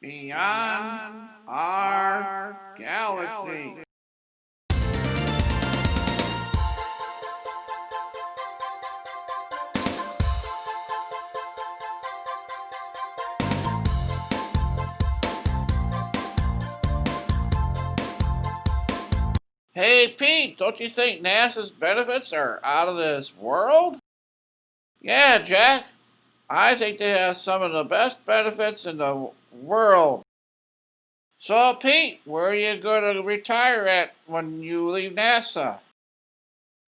beyond our galaxy. Hey Pete, don't you think NASA's benefits are out of this world? Yeah, Jack. I think they have some of the best benefits in the world. So, Pete, where are you going to retire at when you leave NASA?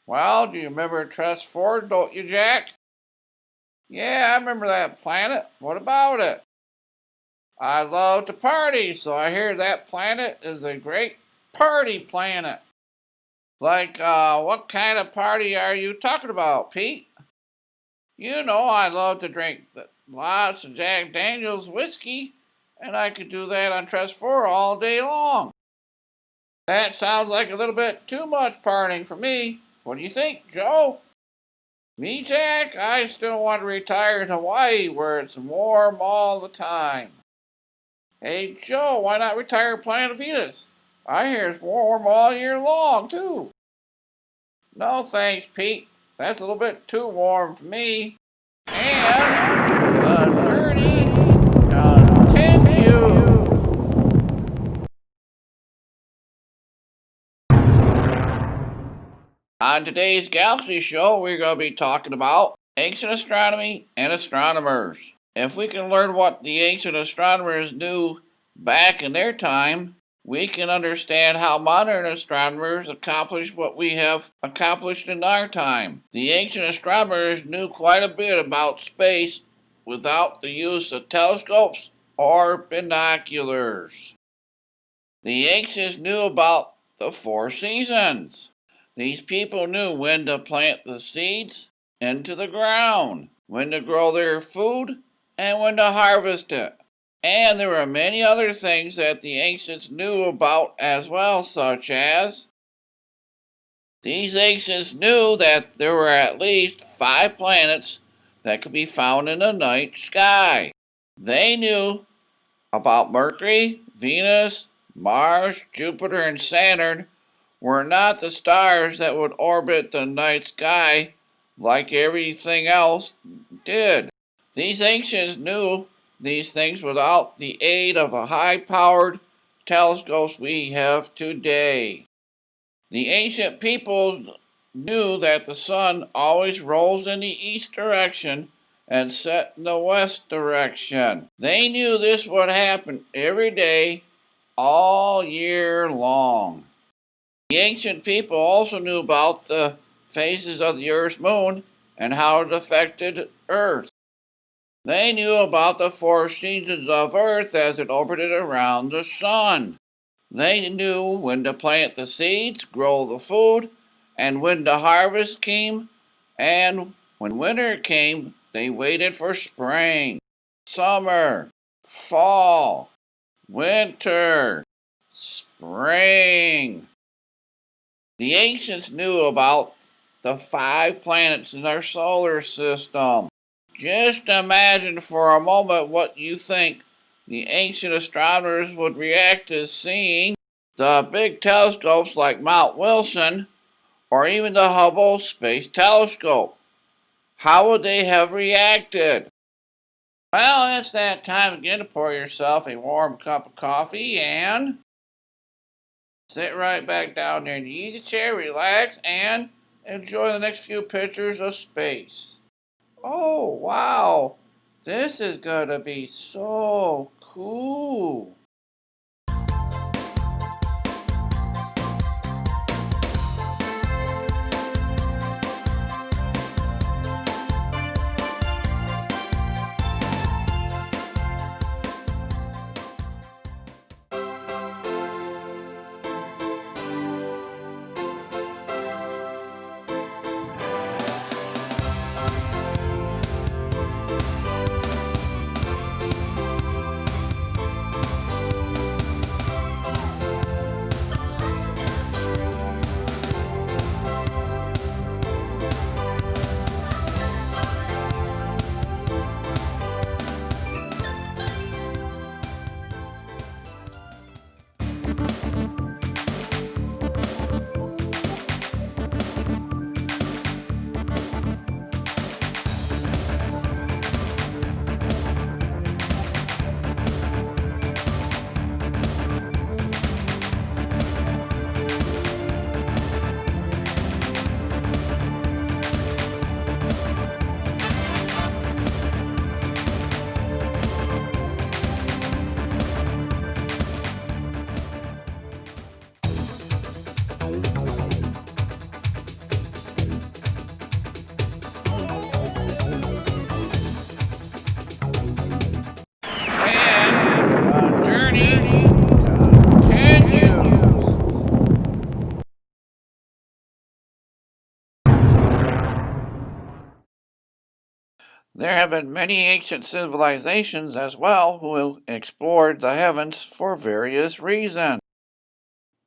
Well, do you remember Trust 4, don't you, Jack? Yeah, I remember that planet. What about it? I love to party, so I hear that planet is a great party planet. Like, what kind of party are you talking about, Pete? You know I love to drink lots of Jack Daniels whiskey, and I could do that on Trust 4 all day long. That sounds like a little bit too much partying for me. What do you think, Joe? Me, Jack? I still want to retire in Hawaii where it's warm all the time. Hey, Joe, why not retire Planet Venus? I hear it's warm all year long, too. No thanks, Pete. That's a little bit too warm for me. And the journey continues. On today's Galaxy Show, we're going to be talking about ancient astronomy and astronomers. If we can learn what the ancient astronomers knew back in their time, we can understand how modern astronomers accomplished what we have accomplished in our time. The ancient astronomers knew quite a bit about space without the use of telescopes or binoculars. The ancients knew about the 4 seasons. These people knew when to plant the seeds into the ground, when to grow their food, and when to harvest it. And there were many other things that the ancients knew about as well, such as these ancients knew that there were at least 5 planets that could be found in the night sky. They knew about Mercury, Venus, Mars, Jupiter, and Saturn were not the stars that would orbit the night sky like everything else did. These ancients knew these things without the aid of a high-powered telescopes we have today. The ancient peoples knew that the sun always rose in the east direction and set in the west direction. They knew this would happen every day, all year long. The ancient people also knew about the phases of the Earth's moon and how it affected Earth. They knew about the 4 seasons of Earth as it orbited around the sun. They knew when to plant the seeds, grow the food, and when the harvest came, and when winter came, they waited for spring, summer, fall, winter, spring. The ancients knew about the 5 planets in our solar system. Just imagine for a moment what you think the ancient astronomers would react to seeing the big telescopes like Mount Wilson or even the Hubble Space Telescope. How would they have reacted? Well, it's that time again to pour yourself a warm cup of coffee and sit right back down there in the easy chair, relax, and enjoy the next few pictures of space. Oh, wow. This is going to be so cool. There have been many ancient civilizations as well who explored the heavens for various reasons.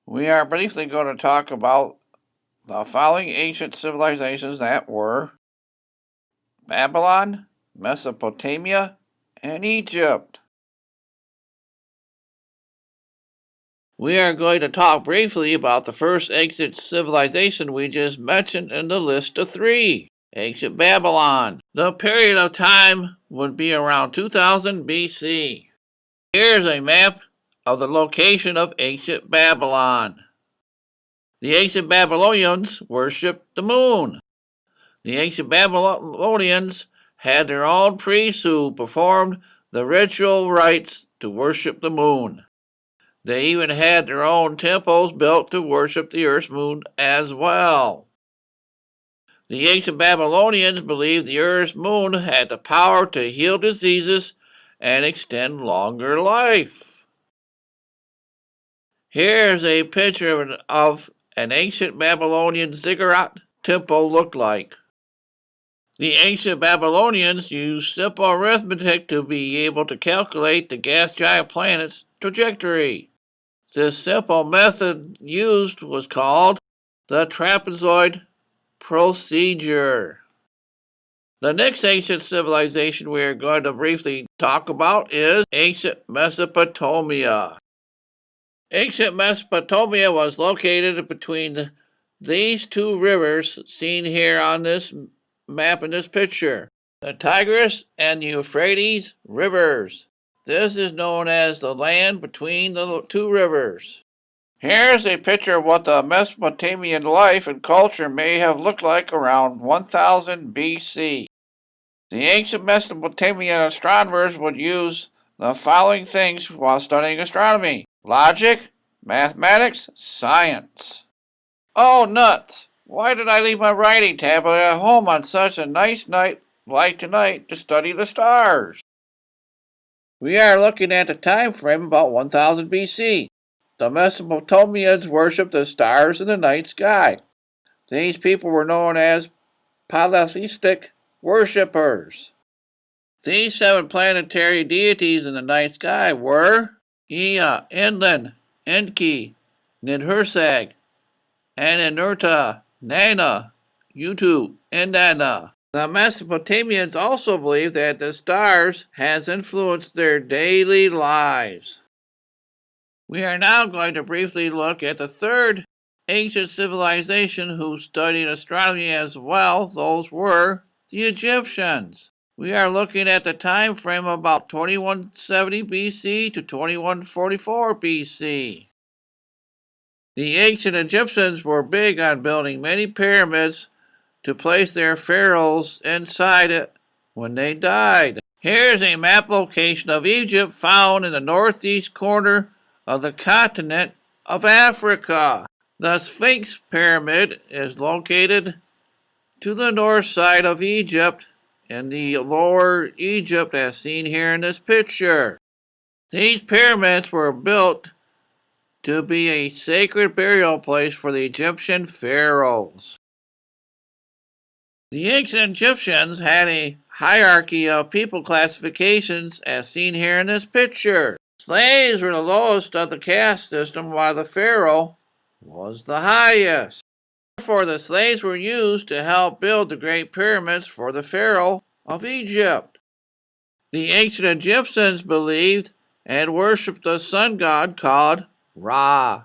We are briefly going to talk about the following ancient civilizations that were Babylon, Mesopotamia, and Egypt. We are going to talk briefly about the first ancient civilization we just mentioned in the list of 3, ancient Babylon. The period of time would be around 2000 BC. Here's a map of the location of ancient Babylon. The ancient Babylonians worshipped the moon. The ancient Babylonians had their own priests who performed the ritual rites to worship the moon. They even had their own temples built to worship the Earth's moon as well. The ancient Babylonians believed the Earth's moon had the power to heal diseases and extend longer life. Here's a picture of an ancient Babylonian ziggurat temple looked like. The ancient Babylonians used simple arithmetic to be able to calculate the gas giant planet's trajectory. This simple method used was called the trapezoid procedure. The next ancient civilization we are going to briefly talk about is ancient Mesopotamia. Ancient Mesopotamia was located between these 2 rivers seen here on this map in this picture, the Tigris and Euphrates rivers. This is known as the land between the 2 rivers. Here's a picture of what the Mesopotamian life and culture may have looked like around 1000 BC. The ancient Mesopotamian astronomers would use the following things while studying astronomy: logic, mathematics, science. Oh, nuts! Why did I leave my writing tablet at home on such a nice night like tonight to study the stars? We are looking at the time frame about 1000 BC. The Mesopotamians worshipped the stars in the night sky. These people were known as polytheistic worshippers. These 7 planetary deities in the night sky were Ea, Enlil, Enki, Nidhursag, Ananurta, Nana, Utu, and Nana. The Mesopotamians also believed that the stars has influenced their daily lives. We are now going to briefly look at the 3rd ancient civilization who studied astronomy as well. Those were the Egyptians. We are looking at the time frame about 2170 BC to 2144 BC. The ancient Egyptians were big on building many pyramids to place their pharaohs inside it when they died. Here's a map location of Egypt found in the northeast corner of the continent of Africa. The Sphinx Pyramid is located to the north side of Egypt in the lower Egypt as seen here in this picture. These pyramids were built to be a sacred burial place for the Egyptian pharaohs. The ancient Egyptians had a hierarchy of people classifications as seen here in this picture. Slaves were the lowest of the caste system while the pharaoh was the highest. Therefore, the slaves were used to help build the great pyramids for the pharaoh of Egypt. The ancient Egyptians believed and worshipped the sun god called Ra.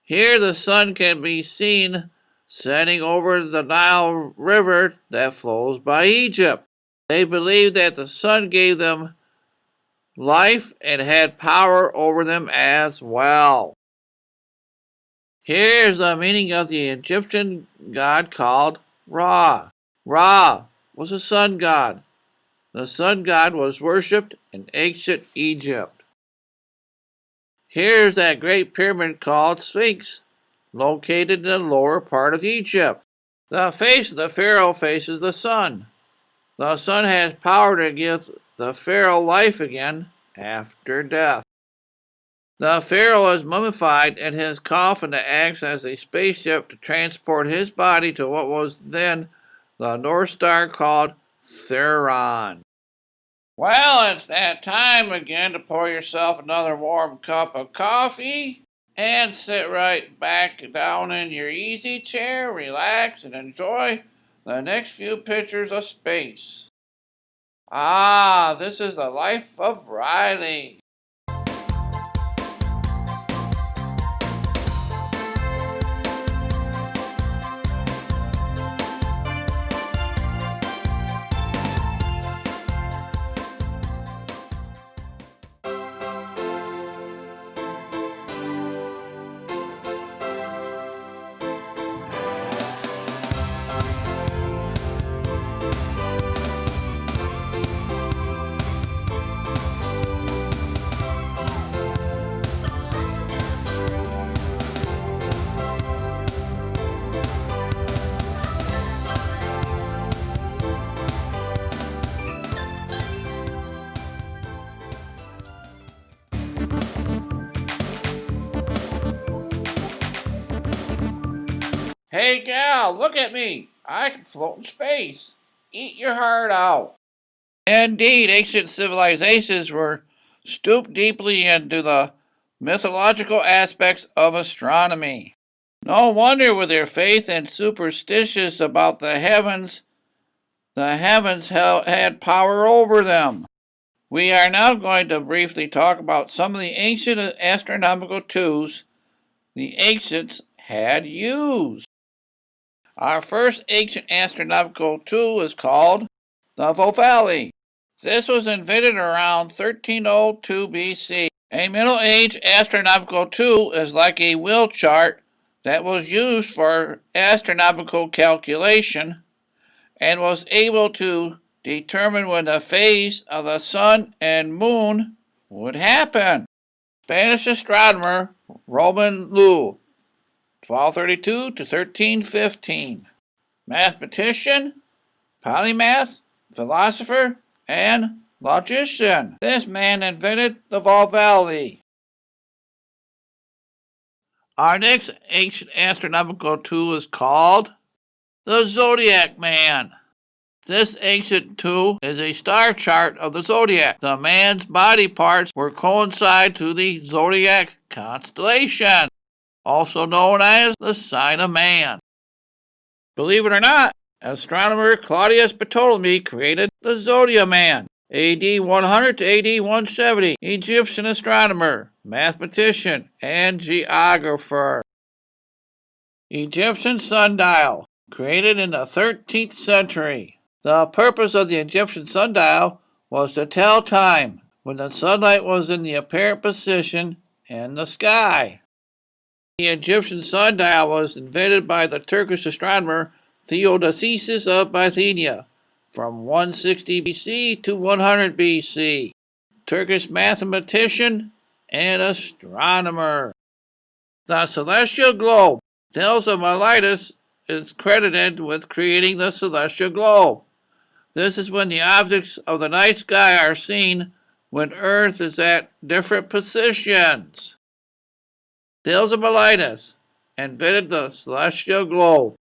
Here the sun can be seen setting over the Nile River that flows by Egypt. They believed that the sun gave them life and had power over them as well. Here's the meaning of the Egyptian god called Ra. Ra was a sun god. The sun god was worshipped in ancient Egypt. Here's that great pyramid called Sphinx, located in the lower part of Egypt. The face of the pharaoh faces the sun. The sun has power to give the pharaoh life again after death. The pharaoh is mummified and his coffin acts as a spaceship to transport his body to what was then the North Star called Thuron. Well, it's that time again to pour yourself another warm cup of coffee and sit right back down in your easy chair, relax, and enjoy the next few pictures of space. Ah, this is the life of Riley. Hey gal, look at me. I can float in space. Eat your heart out. Indeed, ancient civilizations were stooped deeply into the mythological aspects of astronomy. No wonder with their faith and superstitious about the heavens had power over them. We are now going to briefly talk about some of the ancient astronomical tools the ancients had used. Our first ancient astronomical tool is called the Volvali. This was invented around 1302 BC. A Middle Age astronomical tool is like a wheel chart that was used for astronomical calculation and was able to determine when the phase of the sun and moon would happen. Spanish astronomer Roman Lul, 1232 to 1315. Mathematician, polymath, philosopher, and logician. This man invented the Volvali. Our next ancient astronomical tool is called the Zodiac Man. This ancient tool is a star chart of the zodiac. The man's body parts were coincide to the zodiac constellation, also known as the sign of man. Believe it or not, astronomer Claudius Ptolemy created the Zodiac Man, AD 100 to AD 170, Egyptian astronomer, mathematician, and geographer. Egyptian sundial, created in the 13th century. The purpose of the Egyptian sundial was to tell time when the sunlight was in the apparent position in the sky. The Egyptian sundial was invented by the Turkish astronomer Theodosius of Bithynia from 160 BC to 100 BC. Turkish mathematician and astronomer. The celestial globe. Thales of Miletus is credited with creating the celestial globe. This is when the objects of the night sky are seen when Earth is at different positions. Thales of Miletus invented the celestial globe.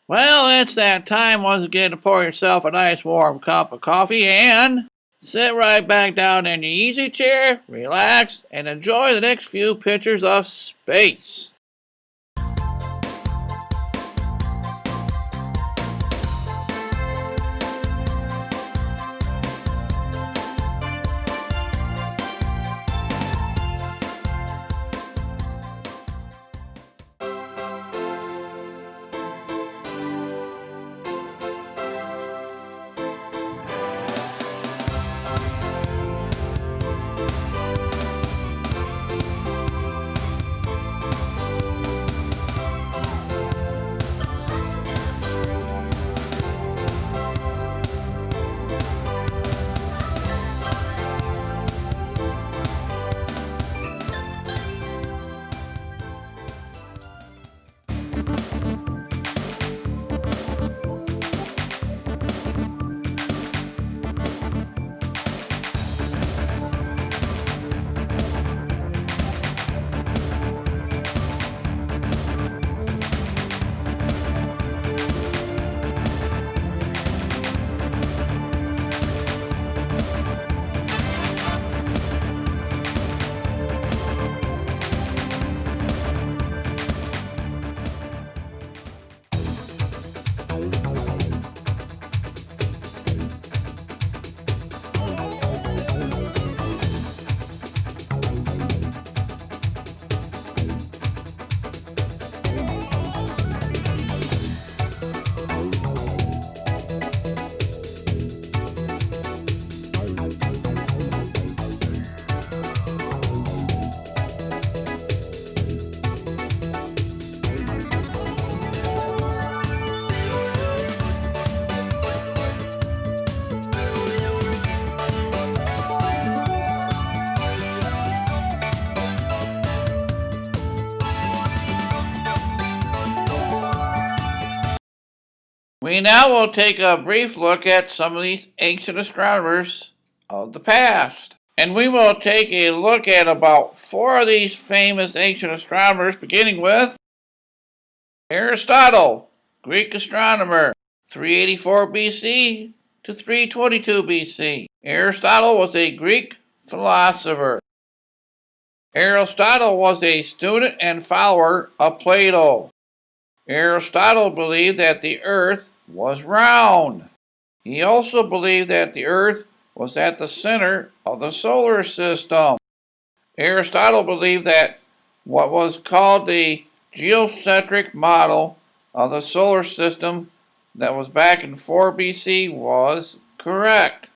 Well, it's that time once again to pour yourself a nice warm cup of coffee and sit right back down in your easy chair, relax, and enjoy the next few pictures of space. We now will take a brief look at some of these ancient astronomers of the past. And we will take a look at about 4 of these famous ancient astronomers, beginning with Aristotle, Greek astronomer, 384 BC to 322 BC. Aristotle was a Greek philosopher. Aristotle was a student and follower of Plato. Aristotle believed that the earth was round. He also believed that the earth was at the center of the solar system. Aristotle believed that what was called the geocentric model of the solar system that was back in 4 BC was correct.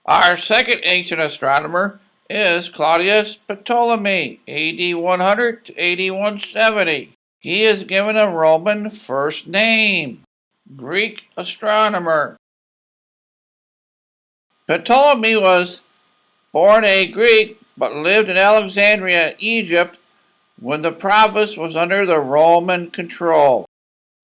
Our second ancient astronomer is Claudius Ptolemy, AD 100 to AD 170. He is given a Roman first name, Greek astronomer. Ptolemy was born a Greek but lived in Alexandria, Egypt, when the province was under the Roman control.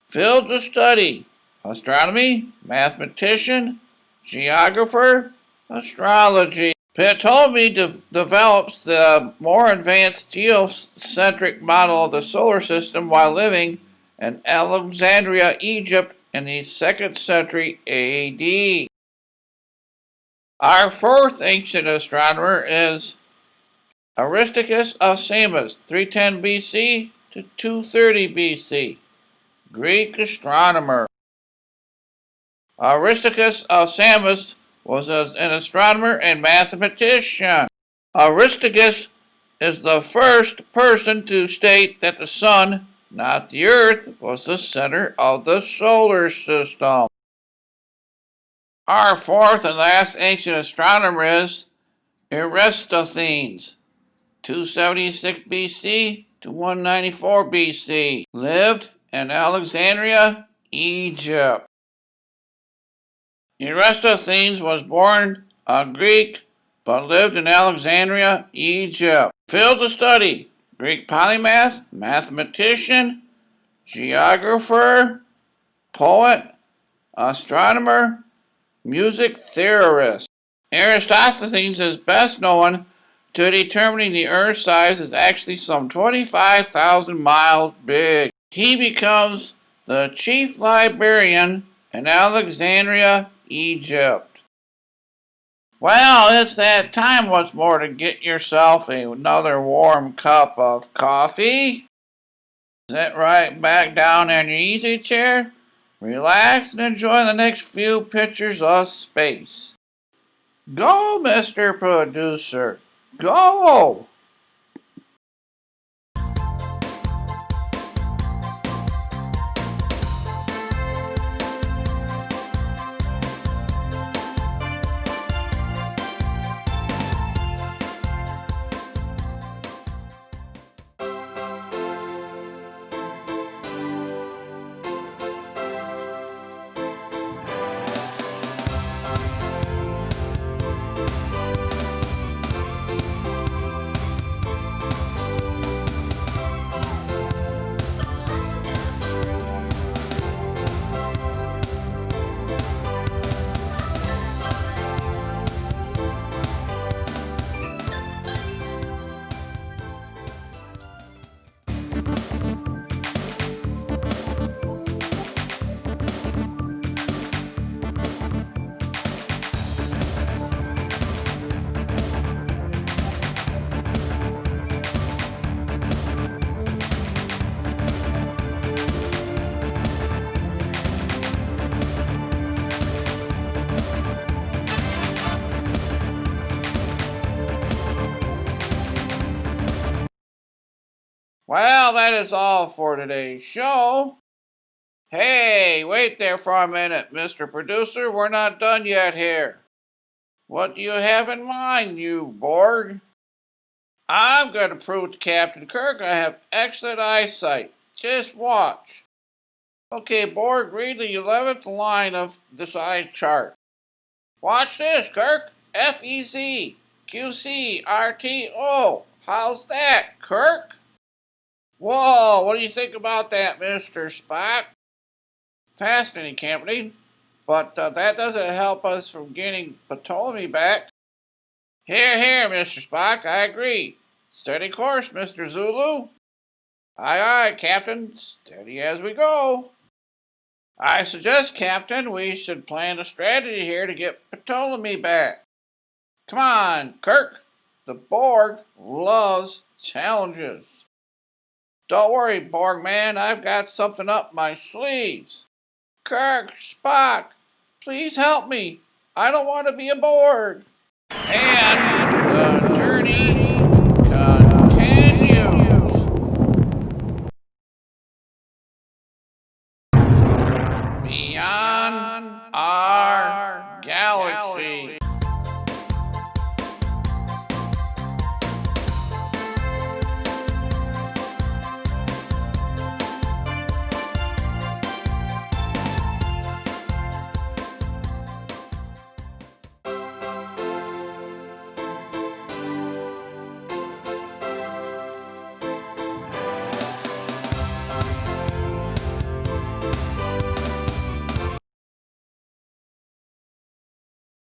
Fields of study: astronomy, mathematician, geographer, astrology. Ptolemy develops the more advanced geocentric model of the solar system while living in Alexandria, Egypt in the 2nd century AD. Our fourth ancient astronomer is Aristarchus of Samos, 310 BC to 230 BC, Greek astronomer. Aristarchus of Samos was an astronomer and mathematician. Aristarchus is the first person to state that the sun, not the earth, was the center of the solar system. Our fourth and last ancient astronomer is Eratosthenes, 276 BC to 194 BC, lived in Alexandria, Egypt. Eratosthenes was born a Greek but lived in Alexandria, Egypt. Fields of study: Greek polymath, mathematician, geographer, poet, astronomer, music theorist. Eratosthenes is best known to determining the Earth's size is actually some 25,000 miles big. He becomes the chief librarian in Alexandria, Egypt. Well, it's that time once more to get yourself another warm cup of coffee. Sit right back down in your easy chair, relax, and enjoy the next few pictures of space. Go, Mr. Producer, go! Well, that is all for today's show. Hey, wait there for a minute, Mr. Producer. We're not done yet here. What do you have in mind, you Borg? I'm going to prove to Captain Kirk I have excellent eyesight. Just watch. Okay, Borg, read the 11th line of this eye chart. Watch this, Kirk. FEZ, QC, RTO. How's that, Kirk? Whoa, what do you think about that, Mr. Spock? Fascinating, Captain. But that doesn't help us from getting Ptolemy back. Here, here, Mr. Spock, I agree. Steady course, Mr. Zulu. Aye, aye, Captain. Steady as we go. I suggest, Captain, we should plan a strategy here to get Ptolemy back. Come on, Kirk. The Borg loves challenges. Don't worry, Borg man, I've got something up my sleeves. Kirk, Spock, please help me. I don't want to be a Borg. And